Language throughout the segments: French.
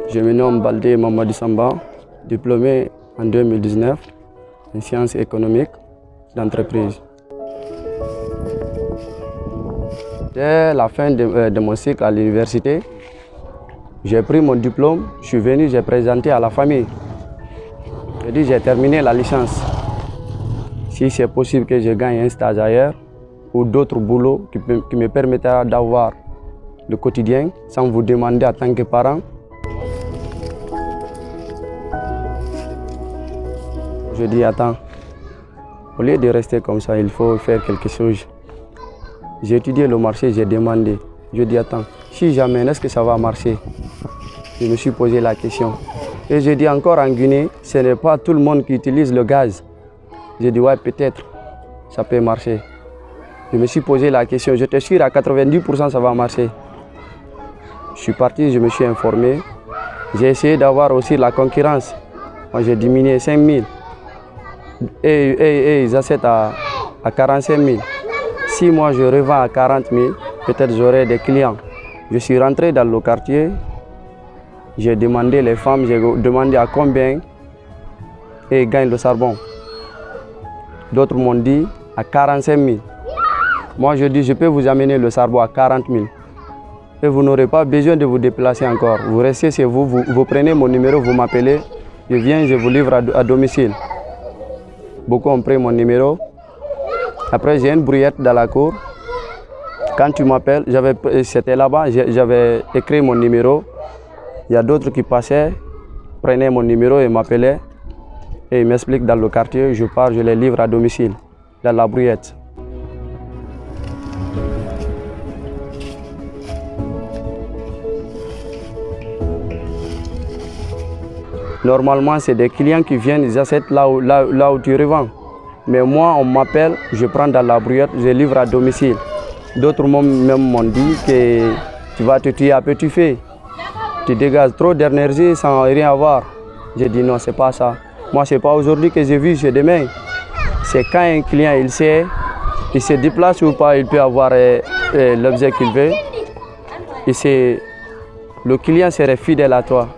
Je me nomme Baldé Mamadou Samba, diplômé en 2019 en sciences économiques d'entreprise. Dès la fin de mon cycle à l'université, j'ai pris mon diplôme, je suis venu, j'ai présenté à la famille. J'ai dit j'ai terminé la licence. Si c'est possible que je gagne un stage ailleurs ou d'autres boulots qui me permettent d'avoir le quotidien sans vous demander en tant que parent. Je dis attends, au lieu de rester comme ça, il faut faire quelque chose. J'ai étudié le marché, j'ai demandé. Je dis attends, si jamais, est-ce que ça va marcher? Je me suis posé la question. Et je dis encore en Guinée, ce n'est pas tout le monde qui utilise le gaz. J'ai dit ouais, peut-être, ça peut marcher. Je me suis posé la question, j'étais sûr à 90% ça va marcher. Je suis parti, je me suis informé. J'ai essayé d'avoir aussi la concurrence. Moi j'ai diminué 5 000. Et ils achètent à 45 000. Si moi je revends à 40 000, peut-être j'aurai des clients. Je suis rentré dans le quartier, j'ai demandé les femmes, j'ai demandé à combien elles gagnent le charbon. D'autres m'ont dit à 45 000. Moi je dis je peux vous amener le charbon à 40 000. Et vous n'aurez pas besoin de vous déplacer encore. Vous restez chez vous, vous prenez mon numéro, vous m'appelez, je viens, je vous livre à domicile. Beaucoup ont pris mon numéro. Après, j'ai une brouillette dans la cour. Quand tu m'appelles, c'était là-bas, j'avais écrit mon numéro. Il y a d'autres qui passaient, prenaient mon numéro et m'appelaient. Et ils m'expliquent dans le quartier, je pars, je les livre à domicile, dans la brouillette. Normalement, c'est des clients qui viennent, ils achètent là où tu revends. Mais moi, on m'appelle, je prends dans la brouillette, je livre à domicile. D'autres même m'ont dit que tu vas te tuer à petit feu. Tu dégages trop d'énergie sans rien avoir. J'ai dit non, c'est pas ça. Moi, c'est pas aujourd'hui que j'ai vu, c'est demain. C'est quand un client, il sait, il se déplace ou pas, il peut avoir l'objet qu'il veut. Et le client serait fidèle à toi.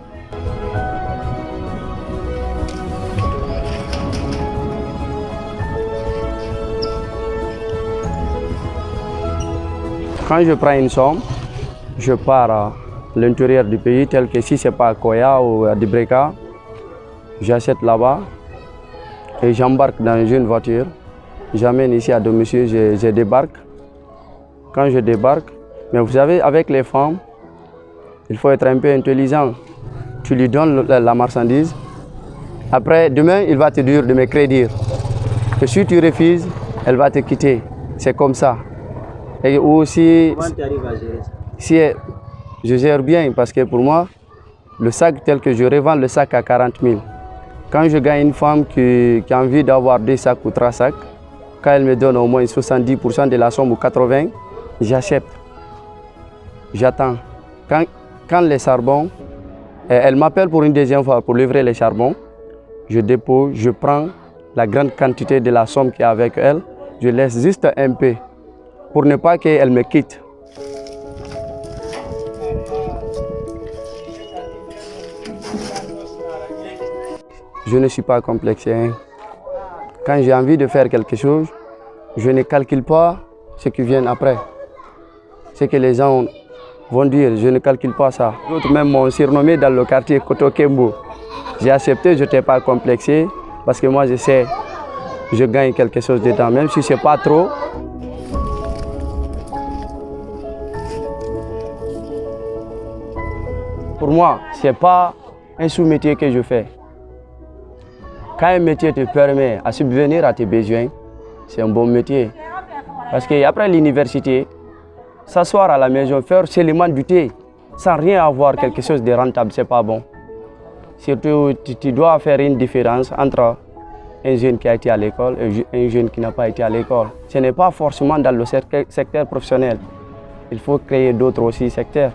Quand je prends une somme, je pars à l'intérieur du pays, tel que si ce n'est pas à Koya ou à Dibreka, j'achète là-bas et j'embarque dans une voiture. J'amène ici à domicile, je débarque. Quand je débarque, mais vous savez, avec les femmes, il faut être un peu intelligent. Tu lui donnes la marchandise. Après, demain, il va te dire de me crédit. Et si tu refuses, elle va te quitter. C'est comme ça. Et aussi, comment tu arrives à gérer ça? Si je gère bien parce que pour moi, le sac tel que je revends le sac à 40 000. Quand je gagne une femme qui a envie d'avoir 2 sacs ou 3 sacs, quand elle me donne au moins 70% de la somme ou 80%, j'achète. J'attends. Quand les charbons, elle m'appelle pour une deuxième fois pour livrer les charbons, je dépose, je prends la grande quantité de la somme qui est avec elle, je laisse juste un peu, pour ne pas qu'elle me quitte. Je ne suis pas complexé. Quand j'ai envie de faire quelque chose, je ne calcule pas ce qui vient après. Ce que les gens vont dire, je ne calcule pas ça. D'autres même m'ont surnommé dans le quartier Koto Kembo. J'ai accepté, je n'étais pas complexé, parce que moi je sais, je gagne quelque chose dedans, même si ce n'est pas trop. Pour moi, ce n'est pas un sous-métier que je fais. Quand un métier te permet à subvenir à tes besoins, c'est un bon métier. Parce qu'après l'université, s'asseoir à la maison, faire seulement du thé, sans rien avoir quelque chose de rentable, ce n'est pas bon. Surtout, tu dois faire une différence entre un jeune qui a été à l'école et un jeune qui n'a pas été à l'école. Ce n'est pas forcément dans le secteur professionnel. Il faut créer d'autres aussi secteurs.